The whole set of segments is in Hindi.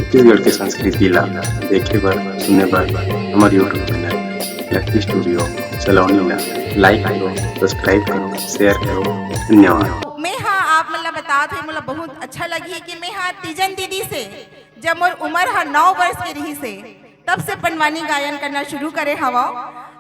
छत्तीसगढ़ के संस्कृति ला देखे बर सुने बर हमारे यूट्यूब चैनल लकी स्टूडियो सलोनी ला लाइक करो, सब्सक्राइब करो, शेयर करो। धन्यवाद। मैं हाँ आप मतलब बता थे मुझे बहुत अच्छा लगी कि मैं हाँ तीजन दीदी से जब मोर उम्र हाँ 9 वर्ष के रही से तब से पंडवानी गायन करना शुरू करे हवा।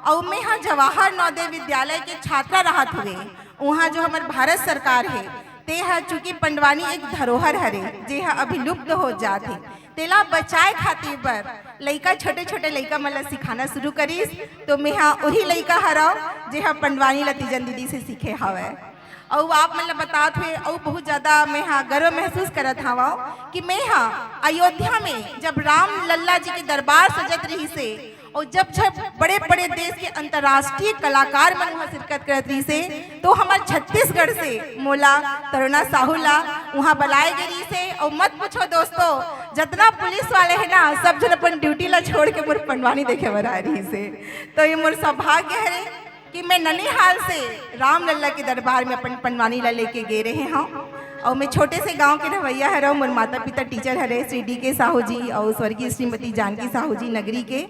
और मैं हाँ जवाहर नवोदय विद्यालय के छात्रा रहत हुए वहाँ जो हमारे भारत सरकार है ते हा चूंकि पंडवानी एक धरोहर हरे जे हा अभी लुप्त हो जाते तेला बचाए खातिर बर लइका छोटे छोटे लइका मतलब सिखाना शुरू करीस। तो मैं हाँ वही लइका हराओ जे हा पंडवानी ला तीजन दीदी से सीखे हवे। और आप मतलब बतात हुए और बहुत ज़्यादा मैं हाँ गर्व महसूस करत हवा कि मैं हाँ अयोध्या में जब राम लल्ला जी के दरबार सजत रही से और जब बड़े बड़े देश के अंतर्राष्ट्रीय कलाकार मन वहाँ शिरकत करत रही से तो हमारे छत्तीसगढ़ से मोला तरुणा साहूला वहाँ बुलाए गई से। और मत पूछो दोस्तों जितना पुलिस वाले है ना सब जन अपन ड्यूटी ला छोड़ के मोर पंडवानी देखे बर आ रही से। तो ये मोर सौभाग्य है कि मैं ननिहाल से राम लल्ला के दरबार में अपन पंडवानी ला लेके गए रहे हैं। और मैं छोटे से गांव के रवैया हरा मोर माता पिता टीचर हरे श्री डी के साहू जी और स्वर्गीय श्रीमती जानकी साहू जी नगरी के।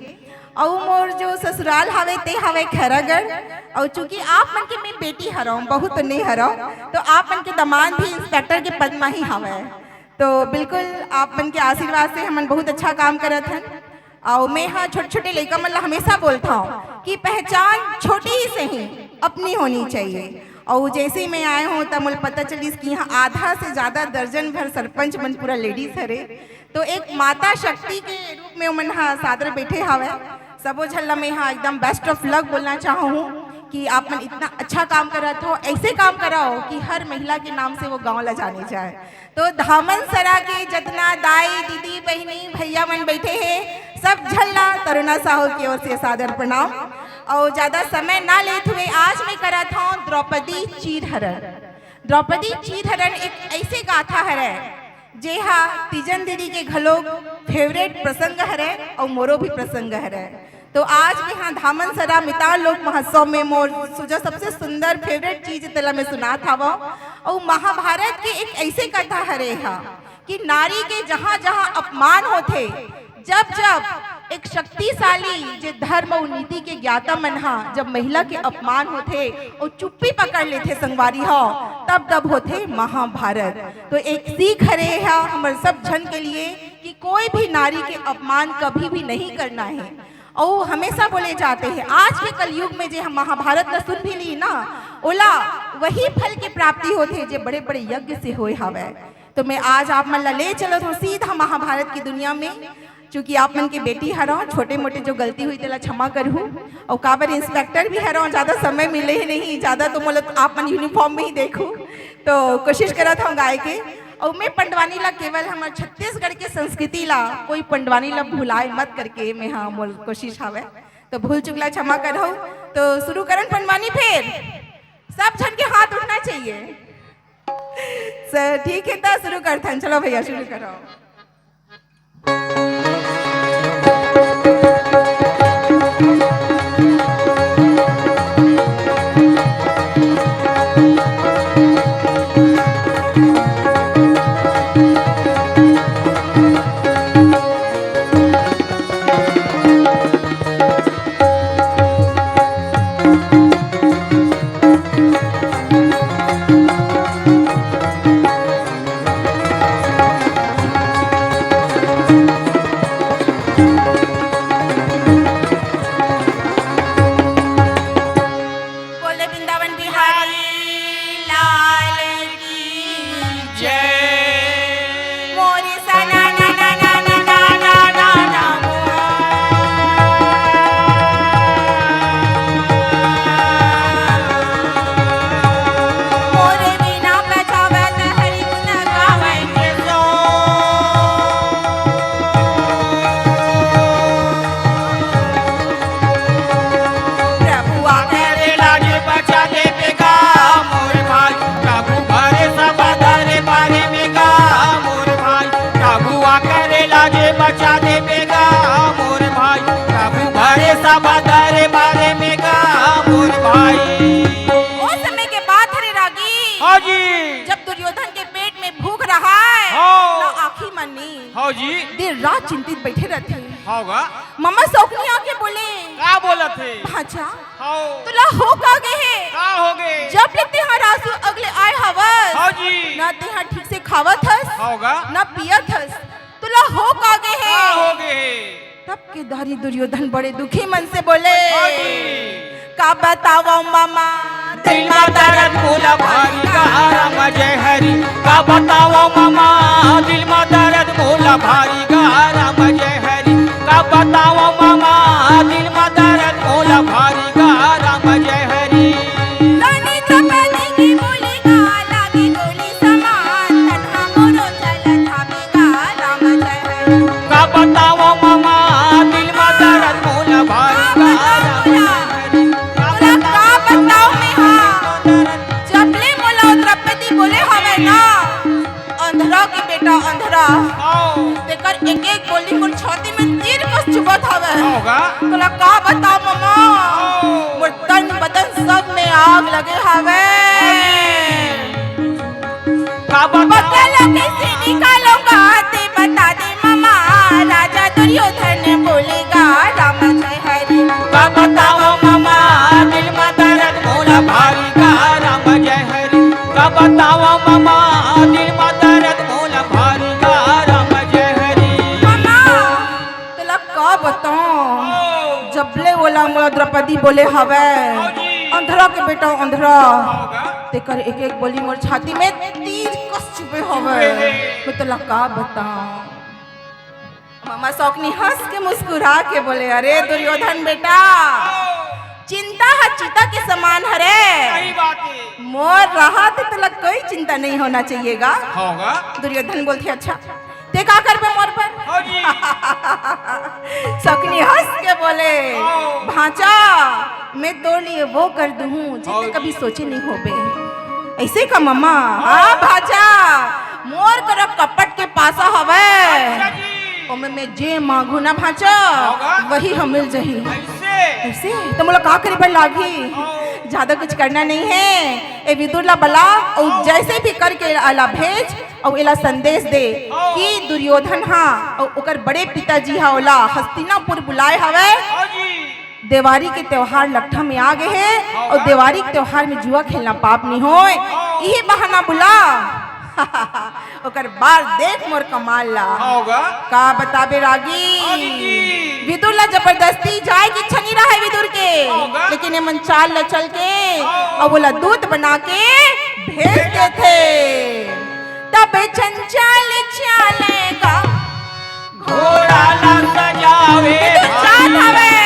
और मोर जो ससुराल हवे ते हवे खैरागढ़। और चूंकि आप मन के मैं बेटी हराऊँ बहुत तो नहीं हराऊँ तो आप मन के दामाद भी इंस्पेक्टर के पद में ही हवे। तो बिल्कुल आप मन के आशीर्वाद से हमन बहुत अच्छा काम करत हन। और मैं हाँ छोटे छोटे लड़का मतलब हमेशा बोलता हूँ कि पहचान छोटी ही से ही अपनी होनी चाहिए। और जैसे ही मैं आए हूँ तब मुझे पता चली कि यहाँ आधा से ज़्यादा दर्जन भर सरपंच मन पूरा लेडीज हरे। तो एक माता शक्ति के रूप में मन हाँ सादर बैठे हवे सबो झल्ला में हाँ एकदम बेस्ट ऑफ लक बोलना चाहूँ कि आप मन इतना अच्छा काम करत हो ऐसे काम कराओ कि हर महिला के नाम से वो गांव ला जाने जाए। तो धामन सरा के जितना दाई दीदी बहनी भैया मन बैठे हैं सब झल्ला तरुणा साहू की ओर से सादर प्रणाम। और ज़्यादा समय ना लेते हुए आज मैं करत हूँ द्रौपदी चीरहरण। द्रौपदी चीरहरण एक ऐसे गाथा हरे जे हा तीजन दीदी के घलोक फेवरेट प्रसंग हरे और मोरो भी प्रसंग हरे। तो आज भी हाँ धामन सरा मिताल लोक महोत्सव में मोर सुजा सबसे सुंदर फेवरेट चीज तला में सुना था वो। और महाभारत के एक ऐसे कथा हरे हा कि नारी के जहाँ जहाँ अपमान होते जब जब एक शक्तिशाली जे धर्म और नीति के ज्ञाता मन हा जब महिला के अपमान होते और चुप्पी पकड़ लेते संगवारी हो तब तब होते महाभारत। तो एक सीख हरे हा हमारे सब जन के लिए कि कोई भी नारी के अपमान कभी भी नहीं करना है। और हमेशा बोले जाते हैं आज के कलयुग में जो हम महाभारत का सुन भी ली ना ओला वही फल की प्राप्ति होते जो बड़े बड़े यज्ञ से होए हवे। तो मैं आज आप मन ले चलो तो सीधा महाभारत की दुनिया में चूंकि आप मन की बेटी हराओ छोटे मोटे जो गलती हुई तेला क्षमा करूँ। और काबर इंस्पेक्टर भी हराओ ज़्यादा समय मिले ही नहीं ज़्यादा तो मतलब आप मन यूनिफॉर्म में ही देखूँ तो कोशिश करा था गाय के। और मैं पंडवानी ला केवल हमारे छत्तीसगढ़ के संस्कृति ला कोई पंडवानी ला भुलाए मत करके मैं हाँ मोल कोशिश हवे। तो भूल चुकला क्षमा करो। तो शुरू करन पंडवानी फिर सब जन के हाथ उठना चाहिए सर ठीक है तो शुरू करथन। चलो भैया शुरू करो। हाँ जी। दिन रात चिंतित बैठे रहते। होगा। मम्मा शौकनी आके बोले का बोला थे? भाचा हाँ। तुला हो का गए है? का हो गए? जब लेते हैं रासु अगले आए हवस। हाँ जी। ना ते हाँ ठीक से खावत हस। होगा। ना पियत हस। तुला हो का गए है? का हो गए? तब के दारी दुर्योधन बड़े दुखी मन से बोले हाँ जी। का बताओ मामा दिल में दर्द मोला भारी का राम जय हरि। का बताओ मामा दिल में दर्द मोला भारी का राम जय हरि। का बताओ मामा दिल में दर्द मोला भारी का राम जय हरि। रानी द्रौपदी की बोली का लागी गोली समान तन्हा मोरो चलत हमेगा राम जय हरि। का बताओ मामा दिल में दर्द मोला भारी का राम जय हरि। बोला का बताओ मैं हाँ जबले मोला द्रौपदी बोले हवे ना अंधरा के बेटा अंधरा तेकर एक एक गोली को छाती में तीर कस चुभत हवे होगा। तोला का बताओ मामा मोर तन बदन सब में आग लगे हवे का बताओ बदला कैसे निकालूंगा ते बता दे मामा राजा दुर्योधन बोलेगा राम जय हरि। का बताओ मामा दिल में दर्द मोला भारी का राम जय हरि। का बताओ मामा दिल में दर्द मोला भारी का राम जय हरि। मामा तोला का बताऊं जबले बोला मोला द्रौपदी बोले हवे अंधरा के बेटा अंधरा तेकर एक एक गोली मोर छाती में तीर कस चुभे हवे मैं तोला का बताऊं। मामा शौकनी हंस के मुस्कुरा के बोले अरे दुर्योधन बेटा चिंता है चिता के समान हरे सही बात है। मोर रहा तो तोला कोई चिंता नहीं होना चाहिएगा। होगा। दुर्योधन बोलते अच्छा ते का कर पे मोर पर हाँ जी। शौकनी हंस के बोले भांचा मैं तो लिए वो कर दूं जिसे कभी सोचे नहीं होबे ऐसे का मम्मा। हाँ भांचा मोर करो कपट के पासा हवे ओमे मैं जे मांगू ना भांचा वही हम मिल जही। ऐसे तो मोला का करे पर लागी ज्यादा कुछ करना नहीं है ए विदुरला बला और जैसे भी करके आला भेज और एला संदेश दे कि दुर्योधन हाँ और ओकर बड़े पिताजी हा ओला हस्तिनापुर बुलाए हवे देवारी के त्योहार लट्ठा में आ गए हैं और देवारी के त्योहार में जुआ खेलना पाप नहीं होए यही बहाना बुला ओकर बार देख मोर कमाल ला होगा। का बताबे रागी विदुर ला जबरदस्ती जाए की इच्छा नहीं रहा है विदुर के लेकिन ये मन चाल ला चल के और बोला दूध बना के भेजते थे तब चंचल चलेगा घोड़ा ला सजावे चाल हवे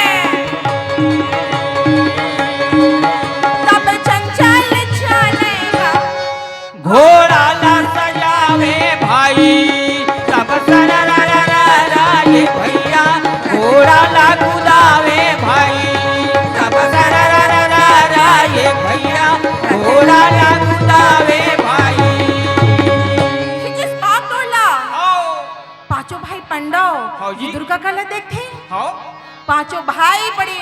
तब चंचल चलेगा घोड़ा ला सजावे भाई सब सररा ये भैया घोड़ा ला कुदावे भाई सब सररा ये भैया घोड़ा ला कुदावे भाई। किस बात तोला पांचों भाई पांडव जी। दुर्गा काला देखते हाँ। पांचों भाई बड़े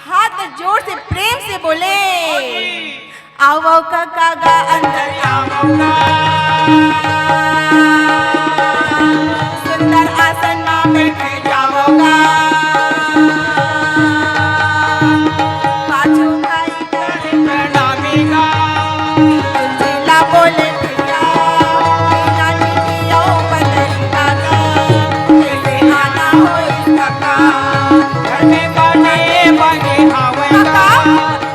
हाथ जोर से प्रेम से बोले आओ आओ काका गा अंदर सुंदर आसन में बैठे जाओगा पांचों भाई प्रणामीगा तुलसीला बोले भैया बिना टिकियो बदलता कैसे आना हो इसका काम घर में बने बने हावेगा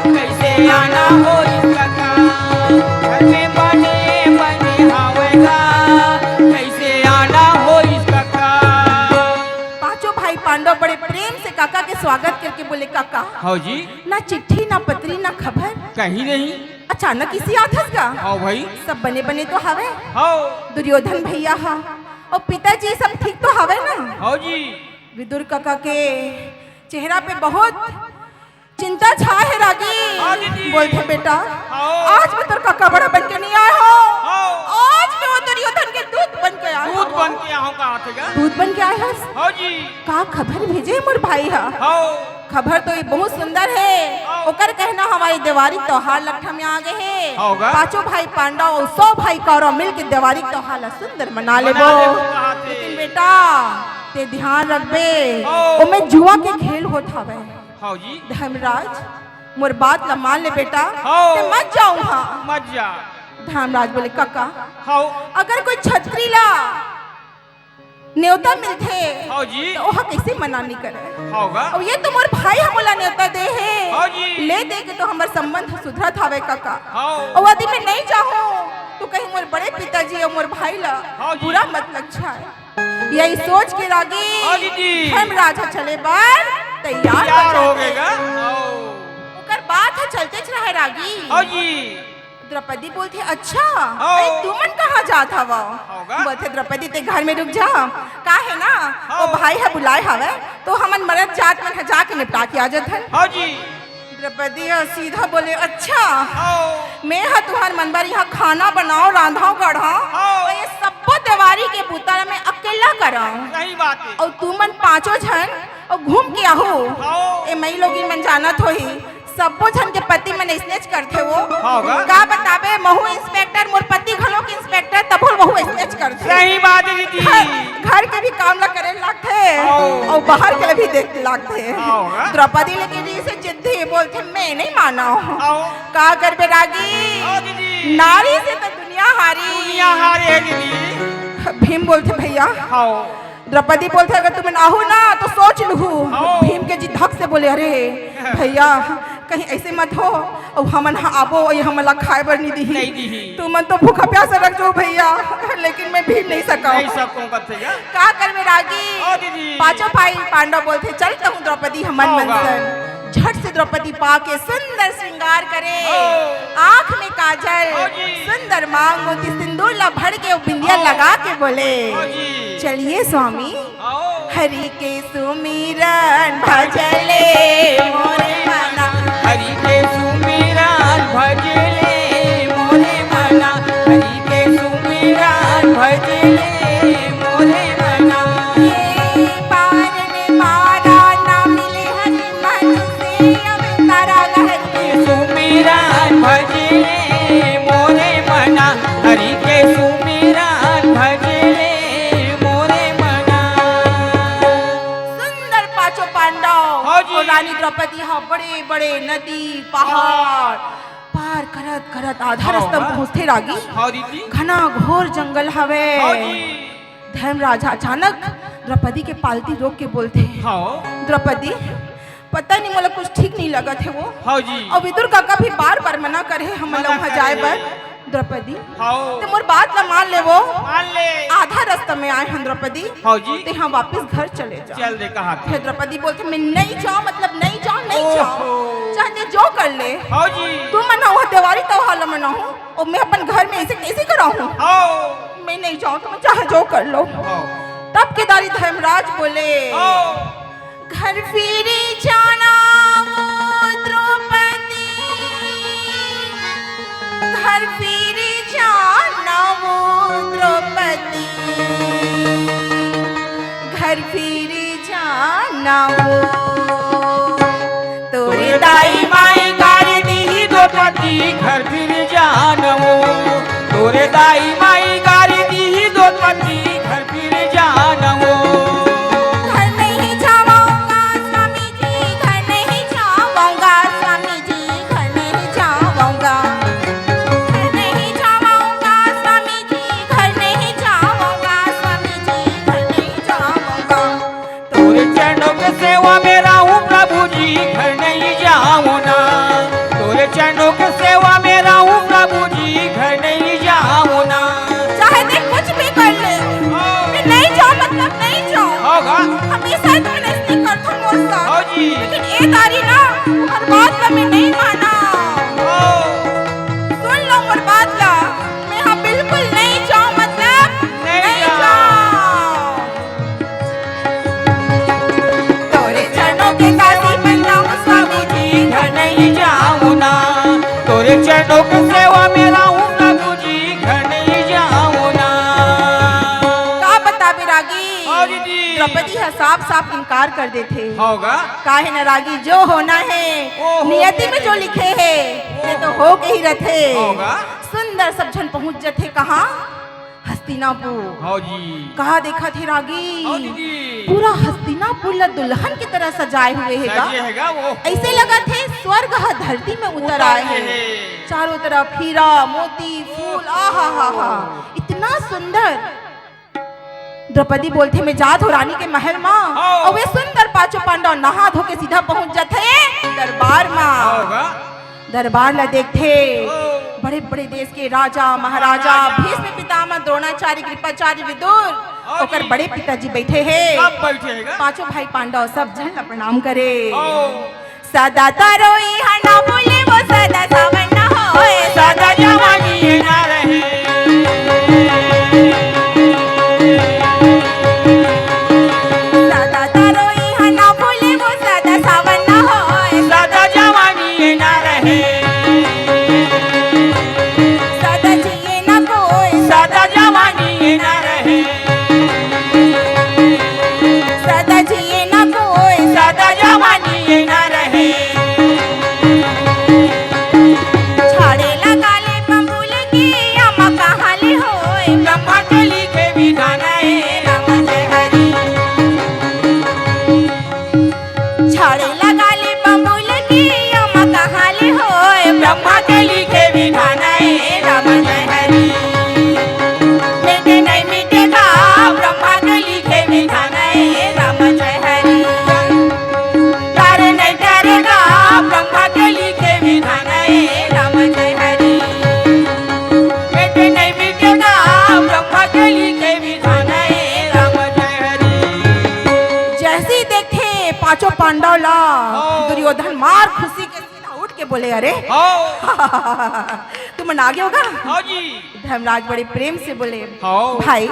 कैसे आना हो इसका काम। घर में बने बने हावेगा कैसे आना हो इसका काम। पांचों भाई पांडव बड़े प्रेम से काका के स्वागत करके बोले काका हाँ जी। ना चिट्ठी ना पत्री ना खबर कहीं नहीं। अचानक किसी आथस का हाँ भाई। सब बने बने तो हवे हाँ। दुर्योधन भैया हा और पिताजी सब ठीक तो हवे ना। हाँ जी। विदुर काका के चेहरा पे बहुत चिंता छा है हाँ दीदी। रागी बोलते बेटा हाँ। आज मैं तेरा काका बड़ा बन के नहीं आया हो हाँ। आज मैं वो दुर्योधन के दूध बन के आया दूध बन के यहाँ कहाँ थे गा? दूध बन के आया हस हाँ जी। का खबर भेजे मोर भाई हा हाँ। खबर तो ये बहुत सुंदर है ओकर कहना हमारी देवारी त्योहार लट्ठा में आ गए है होगा। पांचों भाई पांडव और 100 भाई कौरव मिल के देवारी त्योहार ला सुंदर मना लेबो मना लेबो कहाँ थे? लेकिन बेटा ते ध्यान रखबे ओ। ओमे जुआ के खेल होत हवे। हाँ जी धर्मराज मोर बात ला मान ले बेटा हो। ते मत जाऊं हाँ। मत जा। धर्मराज बोले काका हाँ अगर कोई छतरी ला न्योता मिलथे हाँ जी तो ओहा कैसे मना नहीं करे। होगा और ये तो मोर भाई हमला न्योता दे है हाँ जी। ले दे के तो हमर संबंध सुधरत हवे काका। हाँ और यदि मैं नहीं चाहूं तो कहीं मोर बड़े पिताजी और मोर भाई ला हाँ जी। बुरा मत लक्षाए। यही सोच के रागी हाँ दीदी। धर्मराज चले बार तैयार यार हो जाते। गएगा ओकर बात है चलते रहे रागी। हाँ जी द्रौपदी बोलती अच्छा ओ। अरे तुमन कहाँ जात हवा। होगा। बोलते द्रौपदी ते घर में रुक जा का है ना हाँ। वो भाई है बुलाए हवे तो हमन मरद जात मन है जाके निपटा के आ जात हन। हाँ जी द्रौपदी सीधा बोले अच्छा हाँ मैं हा तुहार मनबर यहाँ खाना बनाओ रांधाओ गढ़ाओ हाँ। और ये सबको देवारी के पुतरा में अकेला कराओ सही बात है और तुमन पांचों जन और घूम के आहू हाँ। ए मई लोग मन जानत होही सबो जन के पति मन स्नेच करथे वो होगा। का बताबे महू इंस्पेक्टर मोर पति घलो के इंस्पेक्टर तबो महू स्नेच करथे। सही बात है दीदी घर के भी काम ला करे लागथे हाँ। और बाहर के भी देख लागथे। होगा। द्रौपदी लेकिन से जिद्दी बोलथे मैं नहीं माना आओ का करबे रागी हाँ दीदी नारी से तो दुनिया हारी। दुनिया हारे है दीदी भीम बोलते भैया हाँ द्रौपदी बोलते अगर तुम्हें आहू ना तो सोच लूँ। हाँ। भीम के जी धक से बोले अरे भैया कहीं ऐसे मत हो और हमन आबो और हमला खाए बर नहीं नहीं दी दीही। तुमन तो भूखा प्यासा रख जो भैया लेकिन मैं भीम नहीं सका नहीं सबको करते क्या का करबे रागी। हाँ दीदी पांचों भाई पांडव बोलते चलता हूँ द्रौपदी हमन होगा। मनसन झट से द्रौपदी पा के सुंदर श्रृंगार करे ओ। आंख में काजल हाँ जी। सुंदर मांग मोती सिंदूर ला भर के बिंदिया लगा के बोले हाँ जी चलिए स्वामी आओ हरि के सुमिरन भजले मोरे मना। हरि के सुमिरन भजले मोरे मना हरि के सुमिरन भजले मोरे मना ये पार ने मारा ना मिले हरि मन से अब तारा लहर के सुमिरन भजले मोरे मना हरि के सुमिरन भजले मोरे मना सुंदर पांचों पांडव हाँ जी। और रानी द्रौपदी यहाँ बड़े बड़े नदी पहाड़ पार करत करत आधा हाँ, रास्ता हाँ। पहुँचते रागी हाँ दीदी घना घोर जंगल हवे। हाँ जी धर्मराज अचानक द्रौपदी के पालती रोक के बोलते हाँ द्रौपदी पता नहीं मोला कुछ ठीक नहीं लगा थे वो हाँ जी और विदुर काका भी बार बार मना करे हम मना वहाँ जाए करे। पर द्रौपदी हाँ तो मोर बात ला मान ले वो मान ले आधा रास्ता में आए हैं द्रौपदी हाँ जी तो यहाँ वापस घर चले जाओ। चल दे कहा फिर द्रौपदी बोलते मैं नहीं जाऊँ मतलब नहीं जाऊँ नहीं जाऊँ ओहो। चाहे जो कर ले हाँ जी तू मनाओ दिवाली त्योहार मनाऊँ और मैं अपन घर में ऐसे कैसे कराऊँ हाँ मैं नहीं जाऊँ तो मैं चाहे जो कर लो। हाँ तब केदारी धर्मराज बोले हाँ घर फिरी जाना वो द्रौपदी घर फिरी जाना वो द्रौपदी घर फिरी जाना वो तोरे दाई माई गारी दी द्रौपदी घर फिर जानवो तोरे दाई माई गारी दी द्रौपदी घर फिर जानवो घर नहीं जाऊंगा स्वामी जी घर नहीं जाऊंगा स्वामी जी घर नहीं जाऊंगा घर नहीं जाऊंगा स्वामी जी घर नहीं जाऊंगा स्वामी जी घर नहीं जाऊंगा। तोरे चरणों के सेवा में रहूं प्रभु जी घर नहीं जाऊं ना तोरे चरणों के सेवा में रहूं प्रभु जी घर नहीं जाऊं ना चाहे ते कुछ भी कर ले मैं नहीं जाऊँ मतलब नहीं जाऊँ। होगा हमेशा तुम नहीं करता मोर साथ हाँ जी लेकिन ए तारी ना हर बात का मैं नहीं माना। हाँ सुन लो मोर बात ला मैं हाँ बिल्कुल नहीं जाऊँ मतलब नहीं जाऊँ। तोरे चरणों के काशी बनाऊँ स्वामी जी घर नहीं जाऊं ना तोरे चरणों की सेवा में रहूं प्रभु जी घर नहीं जाऊं ना का बता बिरागी हाँ दीदी द्रौपदी है साफ साफ इनकार कर देते होगा काहे न रागी जो होना है ओहो। नियति में जो लिखे है ये तो हो के ही रहते। होगा। सुंदर सब जन पहुंच जाते कहाँ हस्तिनापुर। हाँ जी। कहा देखा थे रागी, हाँ दीदी। पूरा हस्तिनापुर ला दुल्हन की तरह सजाए हुए हैगा। सजे हैगा वो। ऐसे लगा थे स्वर्ग हा धरती में उतर आए हैं। चारों तरफ हीरा मोती फूल, आहा हा हा, इतना सुंदर। द्रौपदी बोलते मैं जात हो रानी के महल माँ, और वे सुंदर पांचों पांडव नहा धो के सीधा पहुंच जाते दरबार माँ। दरबार ला देखते बड़े बड़े देश के राजा महाराजा, भीष्म पितामह द्रोणाचार्य कृपाचार्य विदुर, ओकर बड़े पिताजी बैठे हैं। सब बैठे हैगा। पांचों भाई पांडव सब जन ला प्रणाम करे। सदा तारोई हना बोले वो सदा सावन न होए, सदा जवानी ना रहे। सदा तारोई हना बोले वो सदा सावन न होए, सदा जवानी ना रहे। सदा जिए न कोई, सदा जवानी ना रहे। सदा जिए न कोई, सदा जवानी ना रहे। छाड़े लगा ले बबूल की अम्मा कहाँ ले होए, ब्रह्मा के लिखे विधान है राम जय हरि। छाड़े लगा ले बबूल की अम्मा कहाँ ले होए, ब्रह्मा के लिखे विधान है राम जय हरि। मिटे नहीं मिटेगा ब्रह्मा के लिखे विधान है राम जय हरि। तारे नहीं डरेगा ब्रह्मा के लिखे विधान है राम जय हरि। बेटे नहीं मिटेगा ब्रह्मा के लिखे विधान है राम जय हरि। जैसे ही देखे पांचों पांडव ला, दुर्योधन मार खुशी के सीधा उठ के बोले अरे तुम आ गए होगा। हाँ जी। धर्मराज बड़े प्रेम से बोले हाँ। भाई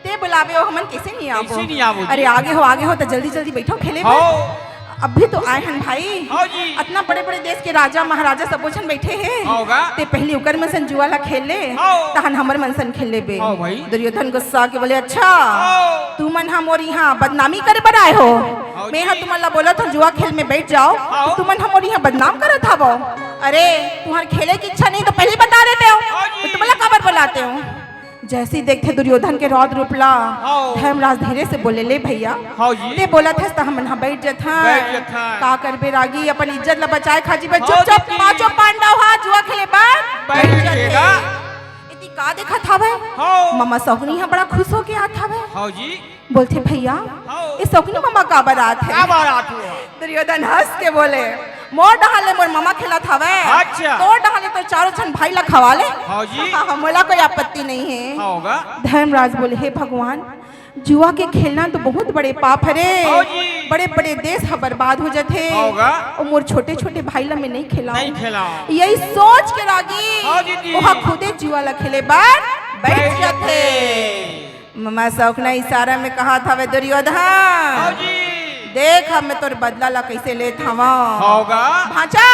ते बुलावे हो हमन कैसे नहीं आवो, कैसे नहीं आवो जी? अरे आगे हो तो जल्दी जल्दी बैठो खेले। हाँ। अभी तो आए हैं भाई, हाँ जी। इतना बड़े बड़े देश के राजा महाराजा सब ओछन बैठे हैं। होगा। ते पहले उकर मनसन जुआ ला खेल ले, हाँ। तहन हमर मनसन खेल ले बे। हाँ भाई। दुर्योधन गुस्सा के बोले अच्छा हाँ। तू मन हमोर यहाँ बदनामी करे बर आए हो। हाँ मैं जी। यहाँ तुम्हारा बोला था जुआ खेल में बैठ जाओ, हाँ। तुम मन हमोर यहाँ बदनाम करत था वो। अरे तुम्हारे खेले की इच्छा नहीं तो पहले बता देते हो, हाँ जी। तो तुम्हारा खबर बुलाते हो। जैसे ही देखते दुर्योधन के रौद रूपला, हाँ। धर्मराज धीरे से बोले ले भैया हाँ जी। ते बोला था तो हम यहाँ बैठ जाता बैठ जाता। का करबे रागी अपन इज्जत ला बचाए खाजी बे। हाँ चुपचाप जी। पांचों पांडव हा जुआ खेले बाद बैठ जाएगा। इति का देखा था भाई। हाँ। मामा सौगनी यहाँ बड़ा खुश हो के आता भाई, हाँ जी। बोलते भैया हाँ। ये सौगनी मामा का बारात है। क्या बारात हुआ? दुर्योधन हंस के बोले मोर डहाले मोर मामा खेला था वे, अच्छा। तो डहाले तो चारों जन भाई ला खवा ले। हाँ जी। हाँ, मोला कोई आपत्ति नहीं है। होगा। धर्मराज बोले हे भगवान जुआ के खेलना तो बहुत बड़े पाप है रे, हाँ जी। बड़े बड़े देश हा बर्बाद हो जाते। होगा। और मोर छोटे छोटे भाई ला मैं नहीं खिलाऊं। नहीं खिलाओ। यही सोच के रागी हाँ दीदी। वहाँ खुदे जुआ ला खेले बार बैठ जाते। ममा शौक ने इशारा में कहा था वे हाँ दुर्योधन जी। देख हम तोर बदला ला कैसे ले थावा। होगा। भाचा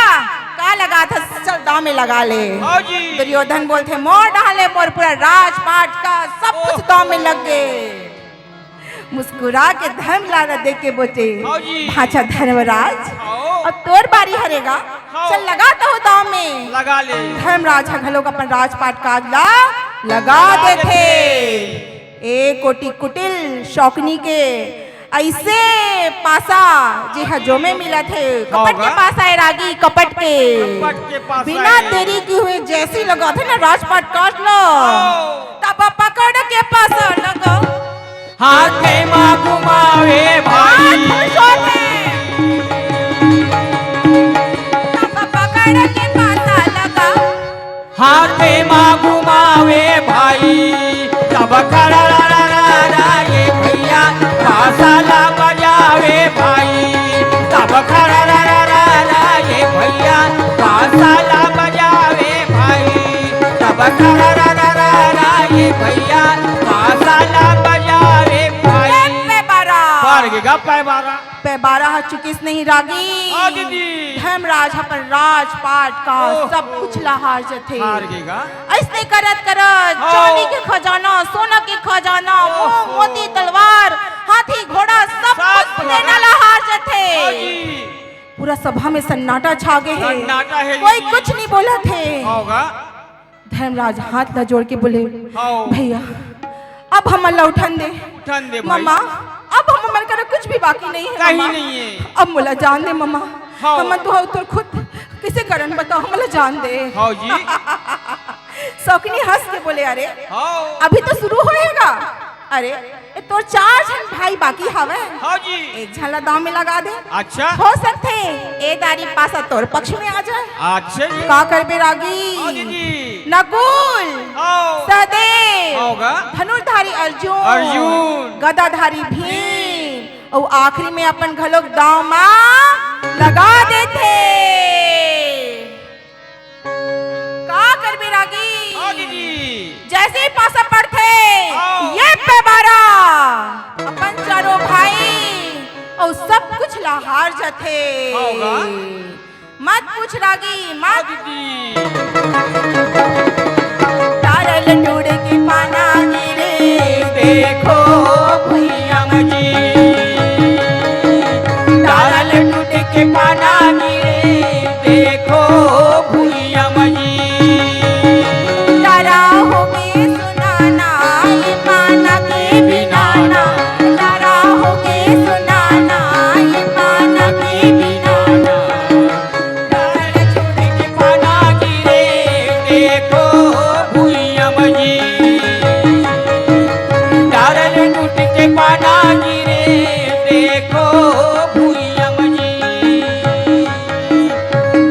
का लगा था चल दाव में लगा ले। हाँ जी। दुर्योधन बोलते मोर डाले मोर पूरा राजपाट का सब कुछ दाव में लग गए। मुस्कुरा के धर्मराज देख के बोले हाँ जी। भाचा धर्मराज हाँ। अब तोर बारी हरेगा, हाँ। चल लगाता हो दाव में। लगा ले। धर्मराज घलोक अपन राजपाट का ला लगा देते। एक कोटि कुटिल शौकनी के ऐसे पासा जी हजो में मिला थे कपट के पास आए रागी कपट के बिना देरी की हुए जैसी लगा थे ना राजपाट काट लो तब पकड़ के पास लगा हाथ माँ घुमावे भाई तब पकड़ के पास लगा हाथ माँ घुमावे भाई तब खड़ा ये भैया पासाला बजावे भाई तब खड़ा ये भैया पासाला बजावे भाई तब खड़ा ये भैया पासाला बजावे भाई पे बारह चुकिस नहीं रागी धर्मराज अपन राजपाट का सब कुछ लहार जथे ऐसे करत करत चांदी के खजाना सोना के खजाना मोती तलवार हाथी घोड़ा सब कुछ लेना लहार जथे। पूरा सभा में सन्नाटा छा गए है, कोई कुछ नहीं बोला थे। धर्मराज हाथ ला जोड़ के बोले हाँ। भैया अब हम लौटन दे उठन दे भाई। मम्मा अब हम मन कर कुछ भी बाकी नहीं है कहीं मम्मा। नहीं है। अब मोला जान दे मम्मा हाँ। मम्मा तू खुद किसे करन बताओ मोला जान दे। हाँ जी। शौकीनी हंस के बोले अरे हाँ। अभी तो शुरू होएगा। अरे ये तो 4 जन भाई बाकी हवे हाँ जी। एक झला दाव में लगा दे अच्छा। हो सकते ए दारी पासा तोर पक्ष में आ जाए। अच्छा जी। का कर बेरागी हाँ दीदी। नकुल हाँ। सहदेव होगा। धनुर्धारी अर्जुन अर्जुन। गदाधारी भीम और आखिरी में अपन घलोक दाव मा लगा देते। का कर बेरागी हाँ दीदी। जैसे ही पासा पड़ते हाँ। ये पे बारा अपन चारों भाई और सब कुछ लहार जाते। होगा। मत पूछ रागी हाँ मत दीदी। तारल टूट के पाना गिरे देखो भैया जी। तारल टूट के पाना गिरे देखो भैया जी। तारा हो के सुनाना ये पाना के बिनाना तारा हो के सुनाना ये पाना के बिनाना तारल टूट के पाना गिरे देखो भैया जी। तारल टूट के पाना गिरे देखो भैया जी।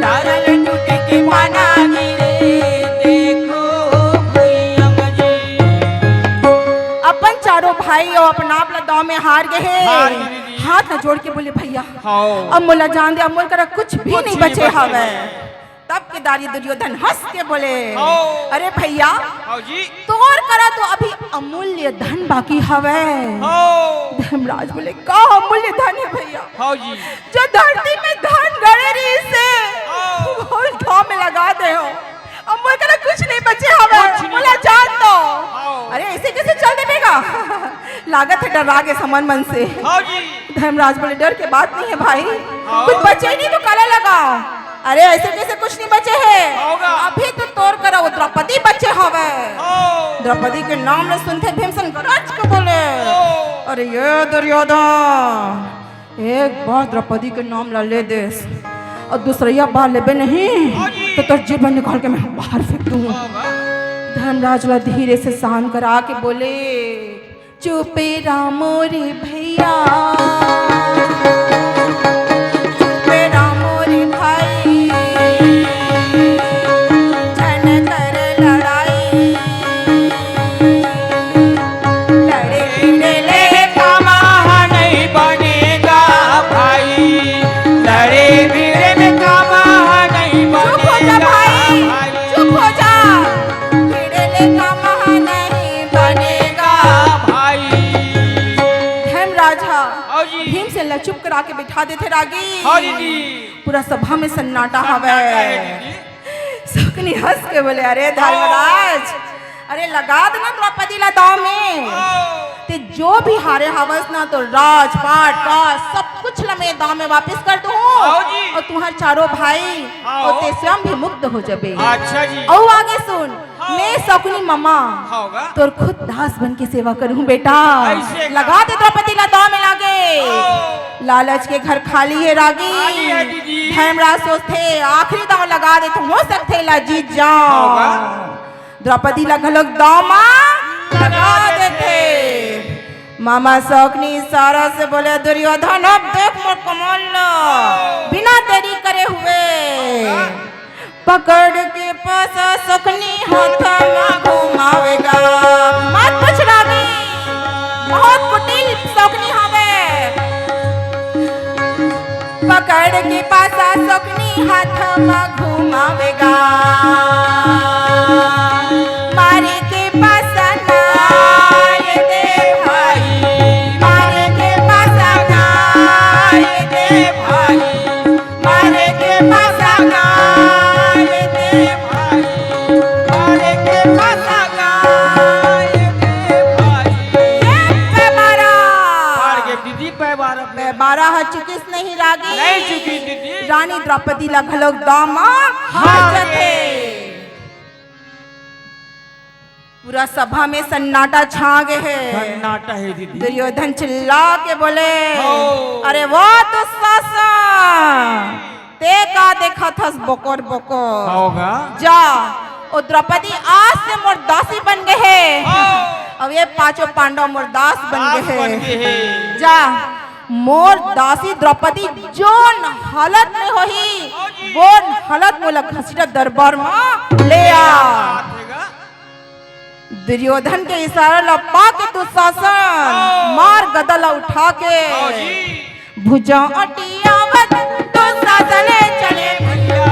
तारल टूट के पाना गिरे देखो भैया जी। अपन चारों भाई और अपना अपना दाव में हार गए हार हैं। गए दीदी। हाथ न जोड़ के बोले भैया हाँ। अब मोला जान दे अब मोल करा कुछ भी कुछ नहीं नहीं बचे बचे हवे। हैं। तब के दारी दुर्योधन हंस के बोले हाँ। अरे भैया हाँ जी। तोर करा तो अभी अमूल्य धन बाकी हवे। हाँ। धर्मराज बोले का अमूल्य धन है भैया हाँ जी। जो धरती में धन गड़े रही से हाँ। वो घाव में लगा दे हो अब मोल करा कुछ नहीं बचे हवे कुछ नहीं बोला बचे। जान दो। हाँ। अरे ऐसे कैसे चल देगा लागत है डरा के समन मन से। हाँ जी। धर्मराज बोले डर के बात नहीं है भाई हाँ। कुछ बचे ही नहीं तो काला लगा। अरे ऐसे कैसे कुछ नहीं बचे हैं होगा। अभी तो तोड़ करा वो द्रौपदी बचे हवे। हाँ। द्रौपदी के नाम न सुनते भीमसेन गरज के बोले हाँ। अरे ये दुर्योधन एक बार द्रौपदी के नाम ला ले दे और दूसरिया बार लेबे नहीं हाँ जी। तो तेरा जीवन निकाल के मैं बाहर फेंक दूँ। होगा। धर्मराज ला धीरे से शांत करा के बोले चुपे रामो रे भैया चुपे रामो रे भाई जन कर लड़ाई लड़े भिड़े कामा नहीं बनेगा भाई। लड़े भिड़े में कामा नहीं चुप हो जा बनेगा भाई भाई। चुप हो जा भिड़े का महा नहीं बनेगा भाई। धर्मराजा हाँ जी। भीम से ला चुप करा के बिठा देते रागी हाँ दीदी। पूरा सभा में सन्नाटा सन्नाटा हवे। है दीदी। सबने हंस के बोले अरे धर्मराज अरे लगा देना द्रौपदी ला दाव में हाँ। ते जो भी हारे हवस ना तो राजपाट का सब कुछ लमे दाव में वापस कर दूं हाँ जी। और तुम्हार चारों भाई हाँ। और ते स्वयं भी मुक्त हो जाबे। अच्छा जी। और आगे सुन हाँ। मैं शकुनी मम्मा होगा। तोर खुद दास बन के सेवा करूं बेटा। ऐसे का? लगा दे द्रौपदी ला दाव में लागे हाँ। लालच के घर खाली है रागी खाली है दीदी। धर्मराज सोचते आखिरी दाव लगा दे तो हो सकते ला जीत जाओ। होगा। द्रौपदी ला घलोक दाव मां लगा देते। मामा शौकनी सारा से बोले दुर्योधन अब देख मोर कमाल ला बिना देरी करे हुए पकड़ के पास शौकनी हाथ में घुमावेगा। मत पूछ रागी बहुत कुटिल शौकनी हवे। पकड़ के पास शौकनी हाथ में घुमावेगा मारे के पास नाय दे भाई मारे के पास नाय दे भाई मारे के पास नाय दे भाई मारे के पासा गाय दे भाई। पे बारा मार के दीदी पे बारह पे बारा ह चुकिस नहीं रागी नहीं चुकी दीदी। रानी द्रौपदी ला घलोक दामा हार हार जाते। पूरा सभा में सन्नाटा छा गए है। सन्नाटा है दीदी। दुर्योधन चिल्ला के बोले, हो। अरे वाह दुशासन, ते का देखा थस बकोर बकोर। होगा। जा ओ द्रौपदी आज से मोर दासी बन गए है। अब ये पांचों पांडव मोर दास बन गए है। जा मोर दासी द्रौपदी जोन हालत में होही वो हालत मोला घसीटा दरबार में ले आ। दुर्योधन के इशारा लपा के दुशासन मार गदला उठा के भुजा अटियावत दुशासन चले भैया।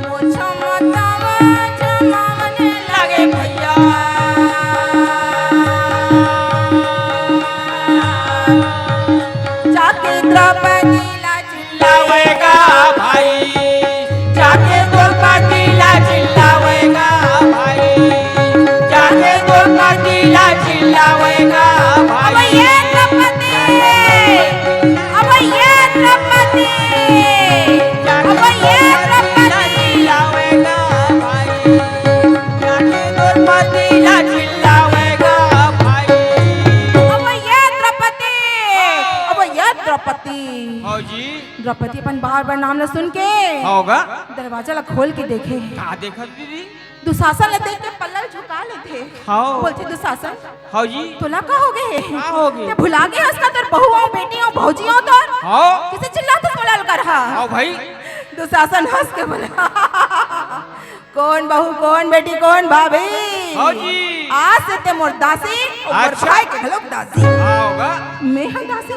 मुझो मतावा जमावने लगे भैया। जाके द्रौपदी चिल्लावेगा भाई, जाके द्रौपदी ला चिल्लावेगा भाई, जाके द्रौपदी ला चिल्लावेगा भाई। अब ये द्रौपदी, अब ये द्रौपदी, अब ये द्रौपदी चिल्लावेगा भाई, जाके द्रौपदी ला चिल्लावेगा भाई। अब ये द्रौपदी, अब ये द्रौपदी। हो जी। द्रौपदी अपन बार बार नाम न सुन के होगा। दरवाजा ला खोल के देखे। कहा देखा दीदी? दुशासन ले देख के पल्लव झुका लेते। हाँ। बोलते दुशासन, हो जी। तोला का हो गए? का हो गए? ते भुला गए हंसका तोर बहुओं बेटियों भौजियों तोर। हाँ। किसे चिल्लाते बोलल कर हा? हाँ भाई। दुशासन हंस के बोला, कौन बहू कौन बेटी कौन भाभी? हाँ जी। आज से ते मोर दासी और मोर अच्छा। भाई के घलोक दासी। होगा। मैं हर दासी,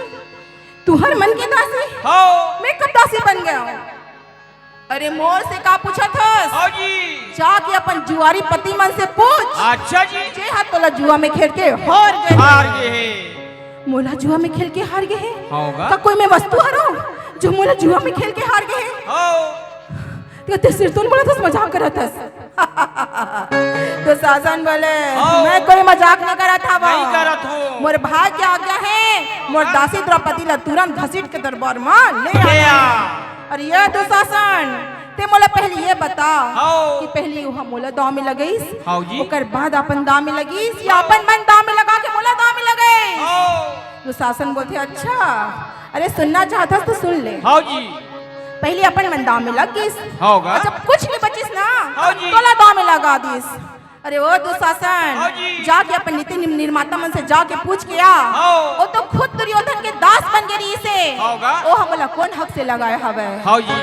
तू हर मन की दासी। हो। मैं कब दासी बन गया हूँ? अरे मोर से का पूछा था? हो जी। जाके अपन जुआरी पति मन से पूछ। अच्छा जी। जे हाथ तोला जुआ में खेल के हार गए। हार गए हैं। मोला जुआ में खेल के हार गए। होगा। का कोई मैं वस्तु हरो जो मोला जुआ में खेल के हार गए? हो। तो सिर तुम बोला था मजाक करा था। तो शासन बोले हो। मैं कोई मजाक नहीं करा था। नहीं करत हूँ। मोर भाई क्या आज्ञा है, मोर दासी द्रौपदी ला तुरंत घसीट के दरबार में ले आ। अरे ये दुशासन, ते मोला पहले ये बता हाँ। कि पहले वहाँ मोला दाव में लगईस, हाँ जी। ओकर बाद अपन दाव में लगीस या अपन मन दाव में लगा के मोला दाव में लगईस? हो। दुशासन बोलते अच्छा, अरे सुनना चाहता तो सुन ले। हो जी। पहले अपन मन दाव में लगिस, होगा। जब कुछ नहीं बचिस ना हाँ जी। तोला दाव में लगा दिस। अरे ओ दुशासन, हाँ जी। जाके अपन नीति निर्माता मन से जाके पूछ के आ। हाँ। वो तो खुद दुर्योधन के दास बन गए रही से। होगा। ओ हमला कौन हक से लगाए हवे? हो जी।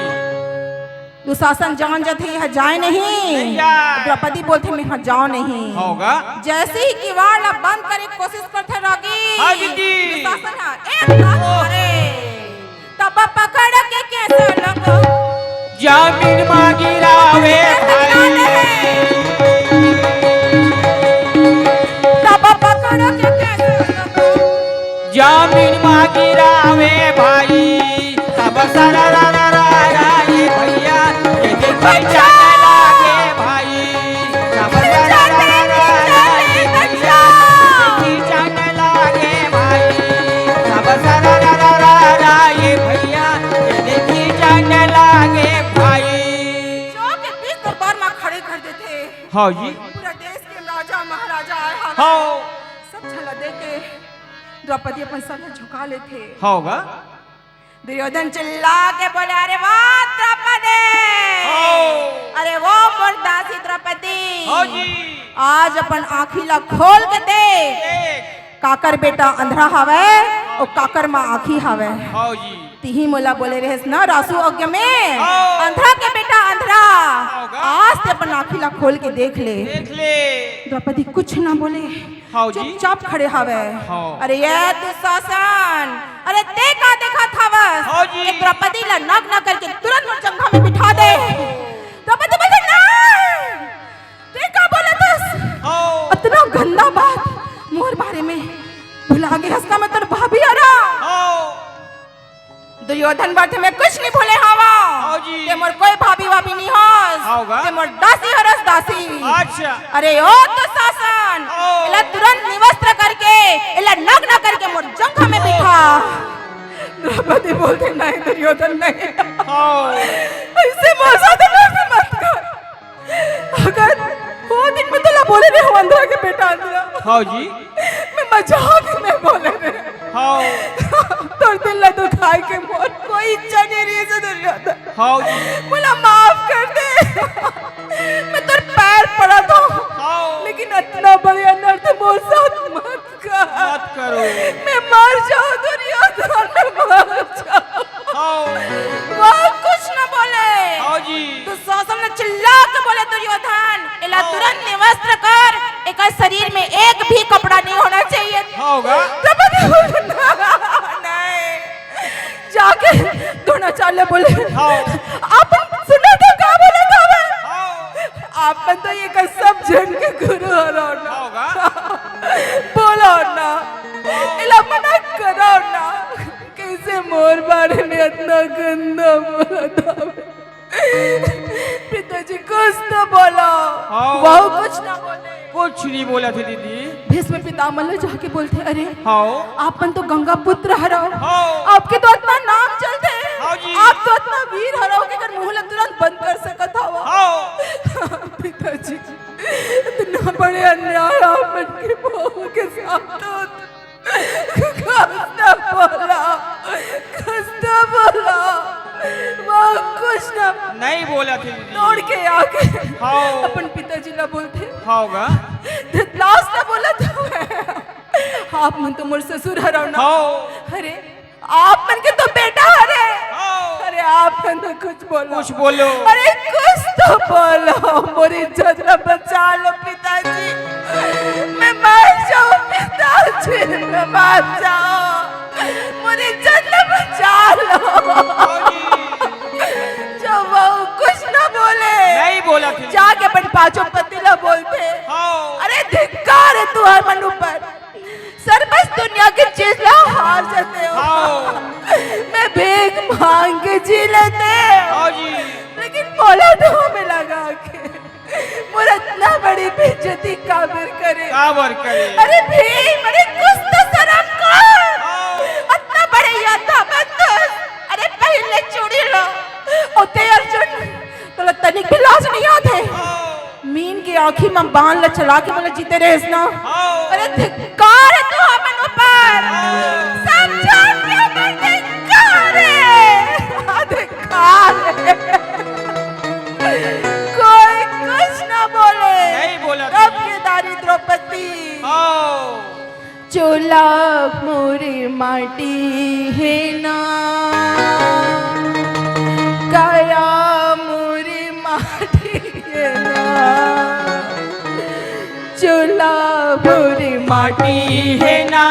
दुशासन जान जाते यहाँ जाए नहीं। नहीं जाए। द्रौपदी बोलते मैं यहाँ जाओ नहीं। होगा। जैसे ही किवाड़ ला बंद करे की कोशिश करते रही। हाँ दीदी। दुशासन हाँ, एक हाथ मारे तब पकड़ के कैसे लगो जमीन में गिरावे भाई, तब पकड़ के कैसे लगो जमीन में गिरावे भाई। तब सारा रा रा रा रा ये भैया ये देखे जाने लागे भाई। तब सारा रा रा रा रा ये भैया देखे जाने लागे भाई। तब सारा रा रा रा रा ये भैया ये देखे जाने लागे भाई। जो के बीच दरबार में खड़े कर देते। हाँ जी। पूरा देश के राजा महाराजा आए हवे। हाँ। सब छला दे के द्रौपदी अपन सर झुका लेते। होगा। दुर्योधन चिल्ला के बोले अरे वाह द्रौपदी, अरे वो मोर दासी द्रौपदी, हाँ जी। आज अपन आँखी ला खोल के दे। काकर बेटा अंधरा हवे और काकर माँ आँखी हवे। हाँ जी। तिही मोला बोले रहे ना रासु अज्ञ में, हाँ। अंधरा के बेटा अंधरा, होगा। आज ते अपन आँखी ला खोल के देख ले। देख ले। द्रौपदी कुछ ना बोले, हाँ जी। चुपचाप खड़े हवे। हाँ। अरे ये दुशासन, अरे ते का देखा था बस? हाँ जी। ये द्रौपदी ला नग न करके तुरंत मोर जंघा में बिठा दे। द्रौपदी बोले ना, ते का बोला तस? हाँ। इतना गंदा बात मोर बारे में भुला गए हंसका में तोर भाभी अरा। हाँ। दुर्योधन बात में कुछ नहीं भूले हवा। हाँ जी। ते मोर कोई भाभी वाभी नहीं हंस। होगा। ते मोर दासी हरस दासी। अच्छा। अरे ओ दुशासन, ओ। इला तुरंत निवस्त्र करके, इला नग्न करके मोर जंघा में बिठा। द्रौपदी बोलते नहीं दुर्योधन नहीं, हाँ ऐसे मौसा तो नहीं मत कर। अगर वो दिन में तो बोले रे अंधा के बेटा अंधा, हाँ जी, मैं मजाक में बोले रे, हाँ तो दिल ला तो खाए के मोर कोई इच्छा नहीं रही से दुर्योधन, हाँ जी, बोला माफ कर दे, मैं तेरे पैर पड़ा था, हाँ लेकिन इतना बड़े अनर्थ मोर साथ मत कर, मत करो, मैं मर जाऊं दुर्योधन, मैं मर जाऊं। हाँ वो कुछ न बोले, हाँ जी, तो सौसम ने चिल्ला के बोले दुर्योधन इला तुरंत निवस्त्र कर, एक शरीर में एक भी कपड़ा नहीं होना चाहिए। होगा द्रौपदी बोले, नहीं, जाके द्रोणाचार्य बोले, हाँ आप सुना था क्या बोला था मैं? हाँ आप तो ये कर सब जन के गुरु हो ना, होगा बोलो ना, इला मना करो ना, कैसे मोर बारे में इतना गंदा बोला था। पिताजी कुछ तो बोलो, वो कुछ ना बोले, कुछ नहीं बोला थे दीदी, भीष्म पितामह जाके बोलते अरे हाँ आपन तो गंगा पुत्र हराओ, हाँ आपके तो इतना नाम चलते हाँ जी, आप तो इतना वीर हराओ के अगर मुंह तुरंत बंद कर सकत हवा। हाँ पिताजी इतना बड़े अन्याय आपन के बहू के साथ कष्ट बोला, कष्ट बोला, वो कुछ ना नहीं बोला थे दीदी, दौड़ के आके हाँ अपन पिताजी ला बोलते होगा लास्ट ना बोला था आप मन तो मोर ससुर हराओ ना, हाँ अरे आप मन के तो बेटा हरे, हाँ अरे आप मन तो कुछ बोलो, कुछ बोलो, अरे कुछ तो बोलो, मोरी इज्जत ना बचा लो पिताजी, मैं मर जाऊं पिताजी, मैं मर जाऊं, मोरी इज्जत ना बचा लो। हाँ जी, जो वो कुछ ना बोले, नहीं बोला थे, जाके अपन पांचों पतिला बोलते, हाँ अरे धिक्कार है तू हर मनु पर, सर्वस दुनिया की चीज ला हार जाते हो, हाँ मैं भीख मांग के जी लेते हो, हाँ जी, लेकिन मौला तो हमें लगा के मुझे इतना बड़ी बेइज्जती काबिर करे, काबर करे, अरे भीम, अरे कुछ तो शर्म कर, इतना बड़े योद्धा बंदूक, अरे पहले चूड़ी लो, ओते अर्जुन तो तनिक भी लाज नहीं आते, मीन की आंखी में बांध ला चला के बोले जीते रहे इसना, अरे धिक्कार है तू हमन ऊपर, समझो क्या मैं धिक्कार है, धिक्कार है, कोई कुछ ना बोले, नहीं बोला कब के दारी द्रौपदी, हाँ चोला मोरे माटी है ना, काया मोरे माटी है ना, चोला मोरे माटी है ना,